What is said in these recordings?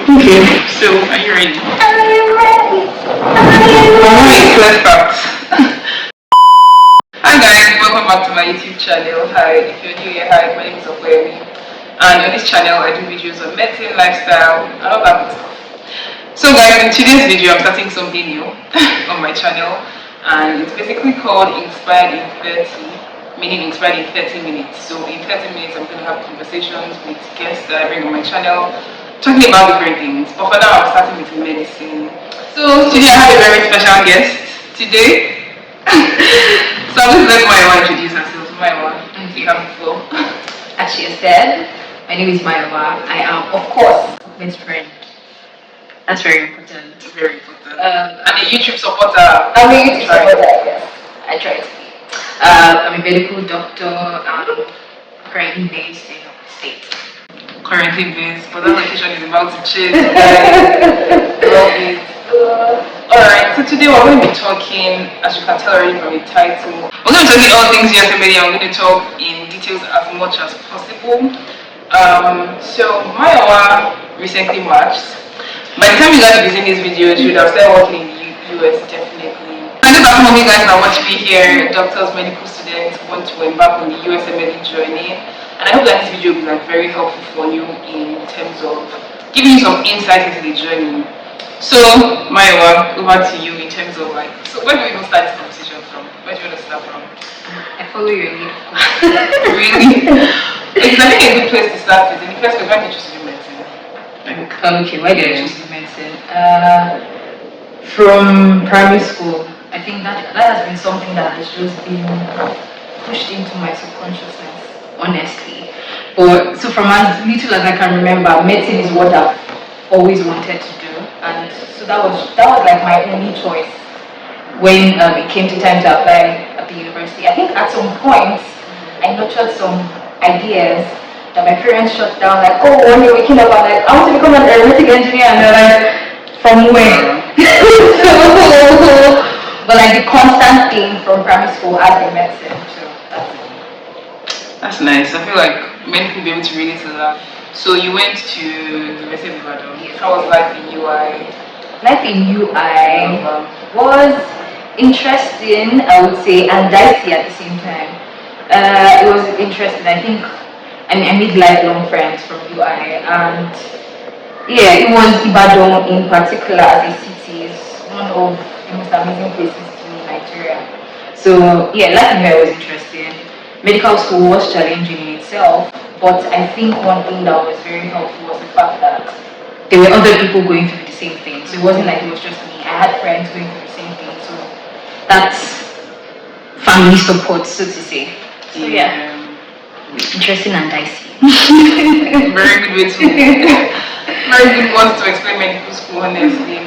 Okay, so are you ready? I'm ready. Alright, let's start. Hi guys, welcome back to my YouTube channel. Hi, if you're new here, hi, my name is Usmle. And on this channel, I do videos on medicine, lifestyle, and all that stuff. So guys, in today's video, I'm starting something new on my channel. And it's basically called Inspired in 30, meaning inspired in 30 minutes. So in 30 minutes, I'm going to have conversations with guests that I bring on my channel, talking about different things. But for now, I'm starting with medicine. So today I have a very special guest. Today, so I'll just let Maiwa introduce herself. Maiwa, you have the floor. As she said, my name is Maiwa. I am, of course, best friend. That's very important. Very important. And a YouTube supporter. I'm a YouTube supporter, yes. I try to be. I'm a medical doctor, currently based in the state. Currently based, but that location is about to change. Love it. Alright, so today we're going to be talking, as you can tell already from the title, we're going to be talking all things USMLE. I'm going to talk in details as much as possible. So Maiwa recently matched. By the time you guys are seeing this video, you should have started working in the US, definitely. I know that some of you guys that watch me here, doctors, medical students, want to embark on the USMLE journey. And I hope that this video will be very helpful for you in terms of giving you some insight into the journey. So, Maiwa, over to you in terms of so where do we even start this conversation from? Where do you want to start from? I follow your lead. Really? Because I think a good place to start is, in the first place, why did you choose to do medicine? Okay, why did I choose to do medicine? From primary school, I think that has been something that has just been pushed into my subconsciousness, honestly. But so from as little as I can remember, medicine is what I've always wanted to do, and so that was like my only choice when it came to time to apply at the university. I think at some point I nurtured some ideas that my parents shut down, like, oh, one day waking up, I'm like, I want to become an aeronautic engineer, and they're like, from where? But like the constant thing from primary school as in medicine, so that's nice. I feel like many people be able to relate to that. So you went to University of Ibadan. Yes. How was life in UI? Life in UI was interesting, I would say, and dicey at the same time. It was interesting. I made lifelong friends from UI, and yeah, it was Ibadan in particular as a city is one of the most amazing places to be in Nigeria. So yeah, life in UI was interesting. Medical school was challenging in itself, but I think one thing that was very helpful was the fact that there were other people going through the same thing. So it wasn't like it was just me. I had friends going through the same thing. So that's family support, so to say. So yeah, interesting and dicey. Very good way to very good words to explain medical school, honestly.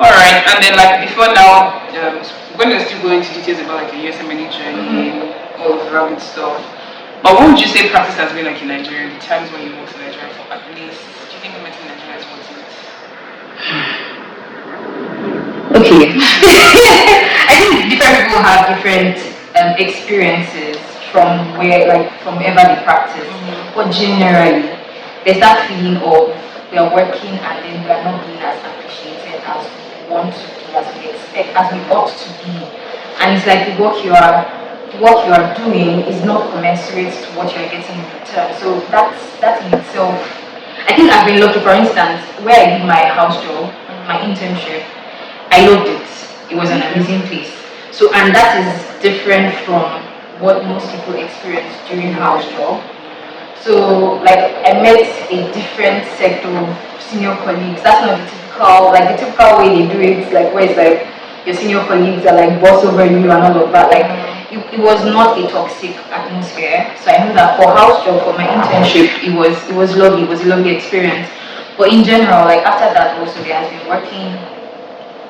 Alright, and then before now, we're going to still go into details about your USMLE journey, all of that good stuff. But what would you say practice has been like in Nigeria, the times when you moved to Nigeria for at least, do you think medicine in Nigeria is worth it? Okay. I think different people have different experiences from wherever they practice. But generally, there's that feeling of we are working and then we are not being as appreciated as we want to be, as we expect, as we ought to be. And it's like the work you are doing is not commensurate to what you're getting in return. So that in itself, I think I've been lucky. For instance, where I did my house job, my internship, I loved it. It was an amazing place. So, and that is different from what most people experience during house job. So, I met a different set of senior colleagues. That's not the typical way they do it. Where it's your senior colleagues are boss over you and all of that. It was not a toxic atmosphere. So I know that for house job, for my internship, it was lovely. It was a lovely experience. But in general, after that also, there has been working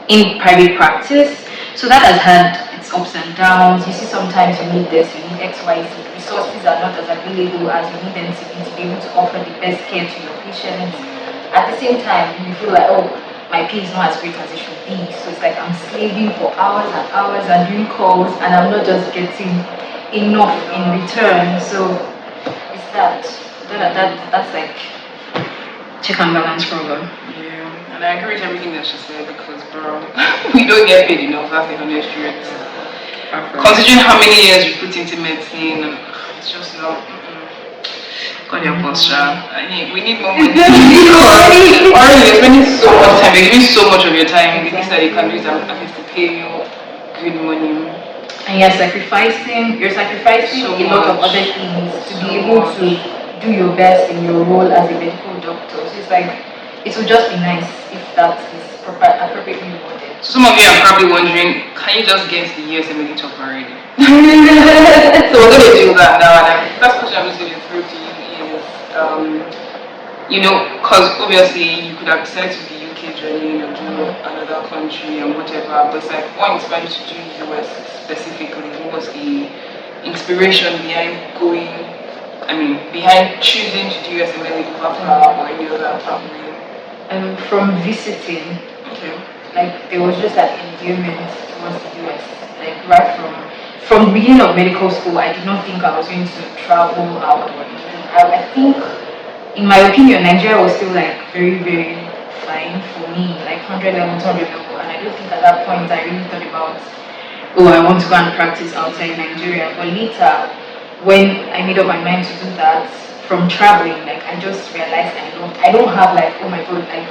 in private practice. So that has had its ups and downs. You see, sometimes you need this, you need X, Y, Z. Resources are not as available as you need them to be able to offer the best care to your patients. At the same time, you feel like, oh, my pay is not as great as it should be. So it's like I'm slaving for hours and hours and doing calls, and I'm not just getting enough in return. So it's that's check and balance problem. Yeah, and I agree with everything that she said because, bro, we don't get paid enough. That's the honest truth. Considering how many years you put into medicine, it's just not. God help us, we need more money. Or you're spending so much time, you're giving so much of your time. The things that you can do is at least to pay you good money. And you're sacrificing so a lot of other things to be able to do your best in your role as a medical doctor. So it's like, it would just be nice if that is appropriately rewarded. So some of you are probably wondering, can you just get to the USMLE top already? So we're going to do that now. And the first question I'm just going to throw to you is, because obviously you could have decided to do UK journey or do another country and whatever, but it's like, what inspired you to do US specifically? What was the inspiration behind behind choosing to do USMLE over or any other pathway? From visiting, like there was just that endearment towards the US. Like right from the beginning of medical school, I did not think I was going to travel out or anything. I think, in my opinion, Nigeria was still like very, very fine for me, like 100 level, 200 level, and I don't think at that point I really thought about, I want to go and practice outside Nigeria. But later, when I made up my mind to do that, from traveling, like I just realized I don't have like, oh my god, like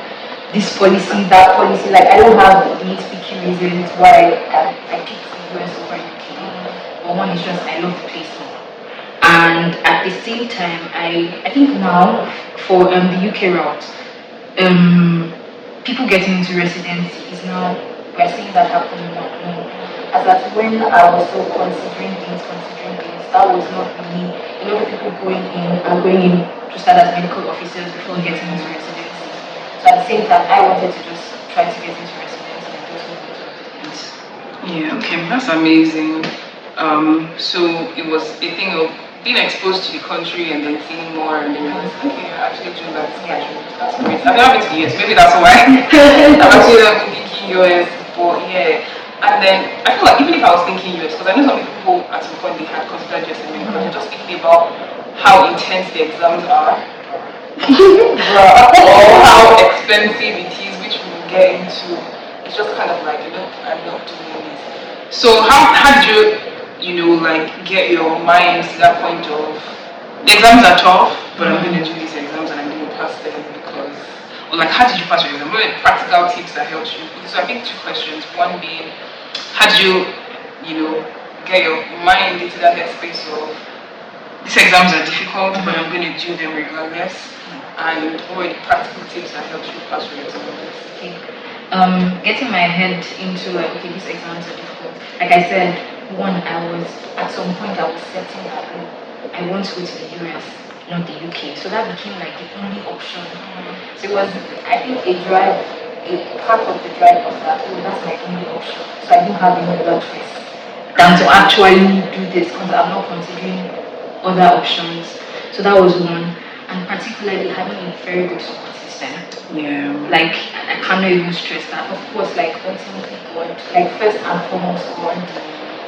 this policy, that policy, like I don't have nitpicky reasons why I picked the US over UK. But one is just I love the place more. And at the same time, I think now for the UK route, people getting into residency is now, we're seeing that happening more. As that when I was still considering things, that was not really, a lot of people going in to start as medical officers before getting into residency. So at the same time, I wanted to just try to get into residency and just move into residency. Yeah, okay, that's amazing. So it was a thing of being exposed to the country and then seeing more and then realizing, okay, you're actually doing that. That's great. I've never been to the US, maybe that's why. I've actually never been thinking US, but yeah. And then I feel like even if I was thinking US, because I know some people at some point they had considered just but they're just thinking about how intense the exams are, or how expensive it is, which we will get into. It's just kind of like, I'm not doing this. So how did you get your mind to that point of the exams are tough, but I'm going to do these exams and I'm going to pass them because, or like how did you pass your exam? What are the practical tips that helped you? So I think two questions. One being, how did you get your mind into that headspace of these exams are difficult, but I'm going to do them regardless? And what were the practical tips that helped you pass your exams? Okay. Getting my head into like, okay, these exams are difficult. Like I said, at some point I was setting that I want to go to the US, not the UK. So that became like the only option. So it was, I think, a part of the drive was that, that's my only option. So I didn't have any other choice than to actually do this because I'm not considering other options. So that was one. And particularly having a very good support system. Yeah. Like, I cannot even stress that. Of course, like, ultimately God, like, first and foremost God,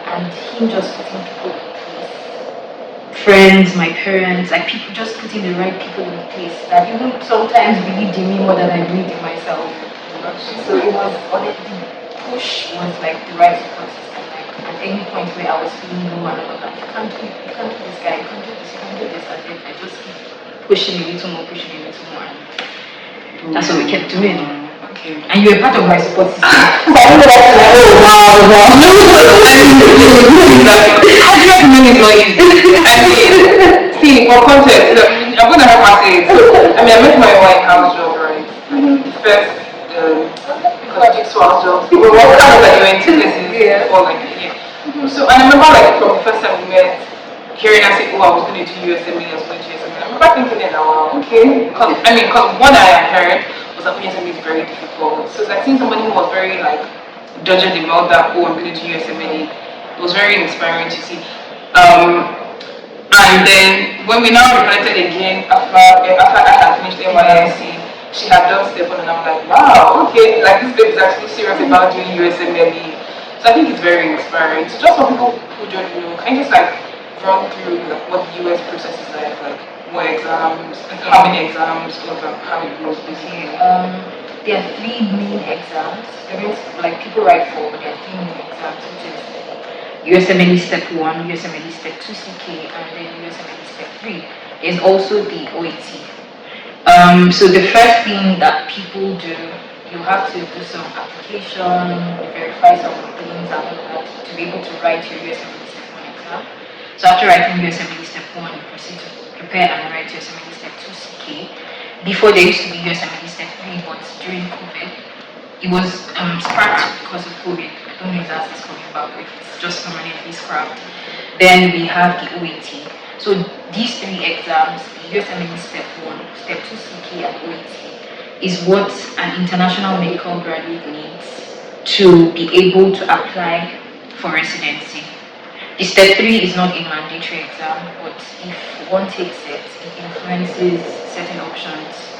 and Him just putting people in place. Friends, my parents, like, people just putting the right people in place that even sometimes believed in me more than I believed in myself. So it was, honestly, push was like the right support system. Like, at any point where I was feeling low and I was like, you can't do this guy, you can't do this, and then I just keep pushing a little more, and that's what we kept doing. Okay. And you were part of my support system. So I don't know that's like, oh wow. How do you recommend it not easy? See, for context, I'm going to have my say. I met my White House job, right? First, house job. We were kind of like went to places for like a year. So, and I remember like from the first time we met, hearing her say, I was going to do USMLE, I was going to do USMLE. I remember thinking then, okay. Because what I had heard was that USMLE is very difficult. So it's like seeing somebody who was very like dogged about that, I'm going to do USMLE. It was very inspiring to see. And then when we now reconnected again after I had finished NYSC, she had done step on and I'm like, wow, okay, like this babe is actually serious about doing USMLE. So I think it's very inspiring. So just for people who don't know, can you just like run through like what the US process is like more exams, and how many exams, all of that, how it goes basically. There are 3 main exams. Like people write for, but there are 3 main exams, which is USMLE Step 1, USMLE Step 2 CK, and then USMLE Step 3. There's also the OAT. So the first thing that people do, you have to do some application, verify some things, and all of that to be able to write your USMLE Step 1 exam. So after writing USMLE Step 1, you proceed to prepare and write USMLE Step 2 CK. Before there used to be USMLE Step 3, but during COVID, it was scrapped because of COVID. I don't know if that's coming back, if it's just permanently scrapped. Then we have the OAT. So these 3 exams, the USMLE Step 1, Step 2 CK, and OAT, is what an international medical graduate needs to be able to apply for residency. The Step 3 is not a mandatory exam, but if one takes it, it influences certain options.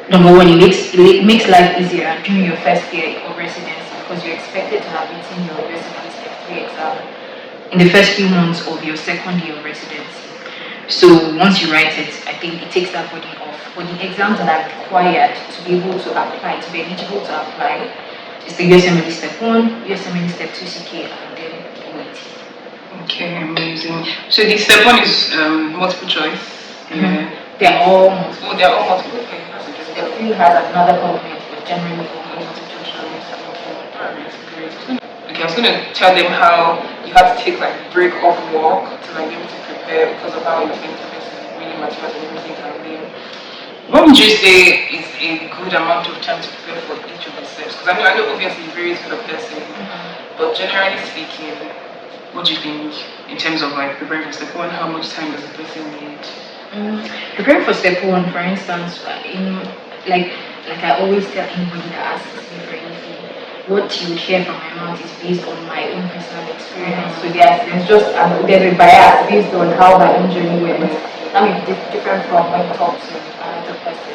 Number one, it makes life easier during your first year of residency because you're expected to have written your USMLE Step 3 exam in the first few months of your second year of residency. So once you write it, I think it takes that burden off. But the exams that are required to be able to apply, to be eligible to apply, is the USMLE Step 1, USMLE Step 2 CK, and then OAT. Okay, amazing. So the Step 1 is multiple choice. Mm-hmm. They're all multiple. Oh, they're all multiple. Okay. Step 3 has another component, but generally all multiple choice. Okay, I was gonna tell them how you have to take like break off work to like be able to prepare because of how intensive it is really matters and everything can be. What would you say is a good amount of time to prepare for each of the steps? Because I know obviously it varies per person, but generally speaking, what do you think in terms of like preparing for Step 1? How much time does a person need? Preparing for Step 1, for instance, like I always tell anybody that asks me for anything, what you hear from my mouth is based on my own personal experience. So there's a bias based on how my own journey went. That may be different from when you talk to another person.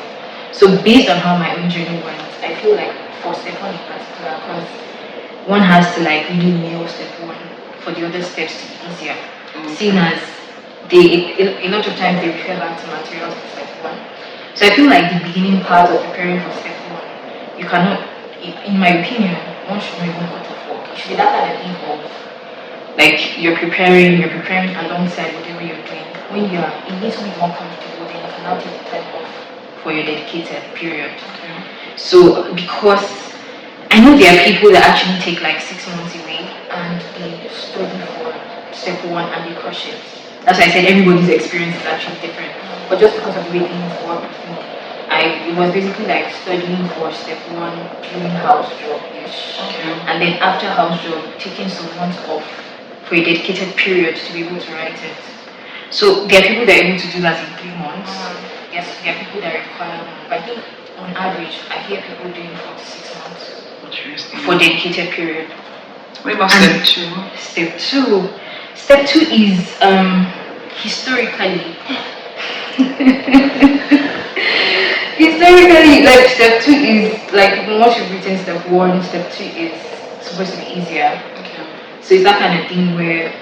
So based on how my own journey went, I feel like for Step 1 in particular, because one has to like really nail Step 1 for the other steps to be easier. Seeing as a lot of times they refer back to materials for Step 1. So I feel like the beginning part of preparing for Step 1, you cannot, in my opinion, one should not even cut off work. It should be that kind of thing of like you're preparing alongside whatever you're doing. When you're a little bit more comfortable, then you can now take the time off for your dedicated period. Okay. So because I know there are people that actually take like 6 months away and they study for Step 1 and they crush it. That's why I said everybody's experience is actually different. But just because of the way things work with me, it was basically like studying for Step 1 during house job-ish. Okay. And then after house job, taking some months off for a dedicated period to be able to write it. So there are people that are able to do that in 3 months. Yes, there are people that require more. But I think on average, I hear people doing 4 to 6 months for dedicated period. What about Step 2? Step 2 is historically like Step 2 is like once you've written Step 1, Step 2 is supposed to be easier. Okay. So it's that kind of thing where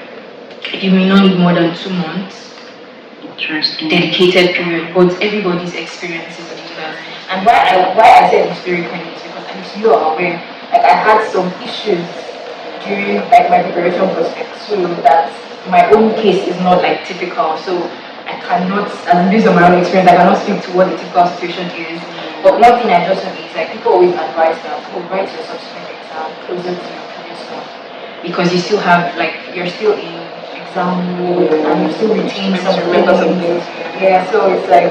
you may not need more than 2 months. Interesting. Dedicated period, but everybody's experience is different. And why I said historically is because at least you are aware. Like I had some issues during like my preparation for Step 2 that my own case is not like typical. So I cannot, as based on my own experience, I cannot speak to what the typical situation is. But one thing I just know is like people always advise that write your subsequent exam closer to your previous one because you still have you're still in exam mode and you still retain some things. Yeah, so it's like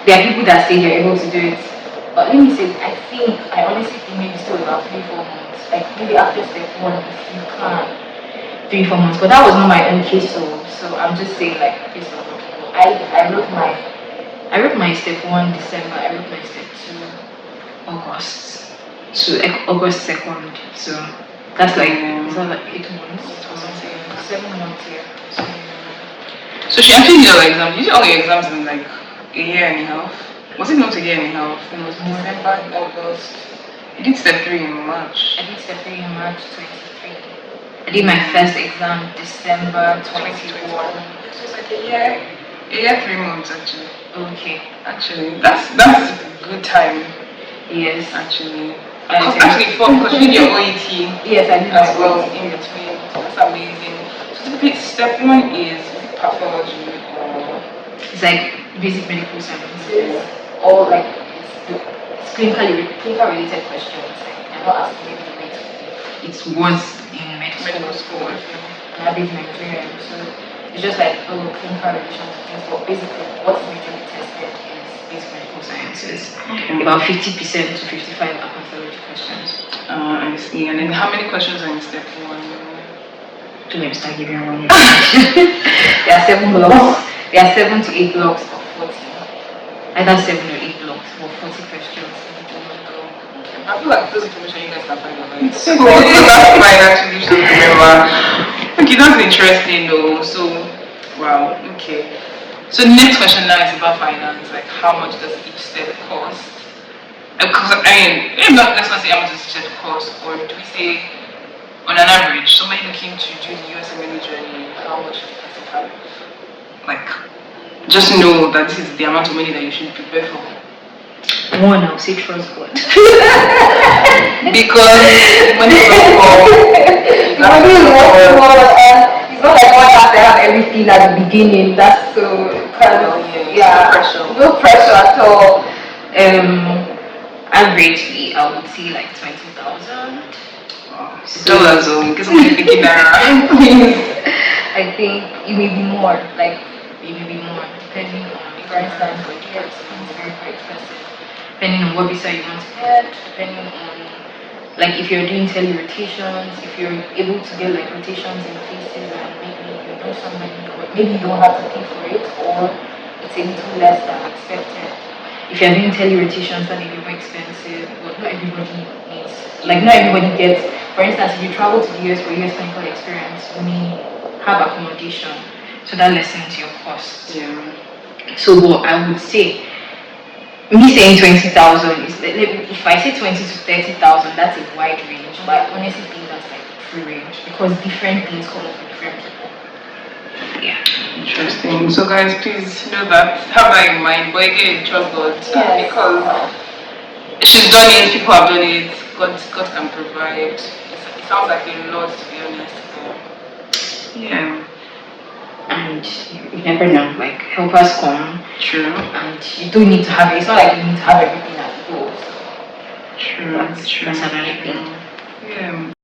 there are people that say they're able to do it. But let me say, I honestly think maybe still about 3-4 months. Like maybe after Step 1 if you can 3-4 months. But that was not my own case, so I'm just saying like based on what people. I wrote my Step 1 December, I wrote my Step 2 August. So August 2nd. So that's like it's not like 8 months or something. 7 months here. So she actually did all the exams. You did all the exams in like a year and a half. Was it not a year and a half? It was more December, August. You did Step 3 in March. I did Step 3 in March 23. I did my first exam December 21. So it's like a year. Yeah, 3 months actually. Okay. Actually, that's a good time. Yes. Actually. Actually, because you did your OET. Yes, I did as my well OET. in between. That's amazing. So typically, step one is pathology or It's like basic medical sciences, or like it's clinical related questions. Like, I'm not asking you it was in medical school. An average Nigerian. So it's just like clinical relations things, but basically what's majorly tested is basic medical sciences. okay. About 50% to 55 are pathology questions. I see. And then how many questions are in step one? So let me start giving you one. There are 7 blocks. There are 7 to 8 blocks of 40. Either 7 or 8 blocks for 40 questions. I feel like those information you guys can find online. So that's fine actually, just remember. Okay, that's interesting though. So wow, okay. So the next question now is about finance, like how much does each step cost? Because I'm not necessarily how much does each step cost, or do we say on an average, somebody looking to do the USMLE journey, how much do you person have? Like just know that this is the amount of money that you should prepare for. One, I'll say trust God. Because money is not for It's not like one has to have everything at the beginning. That's so kind of no pressure at all. Averagely, I would say like 20,000. Dollars, because I'm thinking that. I think it may be more. Like it may be more depending on, for instance, like here it's very very expensive. Depending on what visa you want to get, depending on like if you're doing tele rotations, if you're able to get like rotations in places and maybe you know somebody, or maybe you don't have to pay for it, or it's a little less than expected. If you're doing tele rotations, that may be more expensive, but not everybody needs. Like not everybody gets. For instance, if you travel to the US for US clinical experience, you may have accommodation, so that lessens your costs. Yeah. So what I would say. Me saying 20,000 is if I say 20 to 30,000, that's a wide range. But I honestly think that's like free range because different things come up with different people. Yeah. Interesting. So guys, please know that, have that in mind. But again, trust God because she's done it. People have done it. God can provide. It sounds like a lot, to be honest. Yeah. And you never know, like helpers come. True. And you don't need to have it. It's not like you need to have everything at the door. True. That's another thing. Yeah.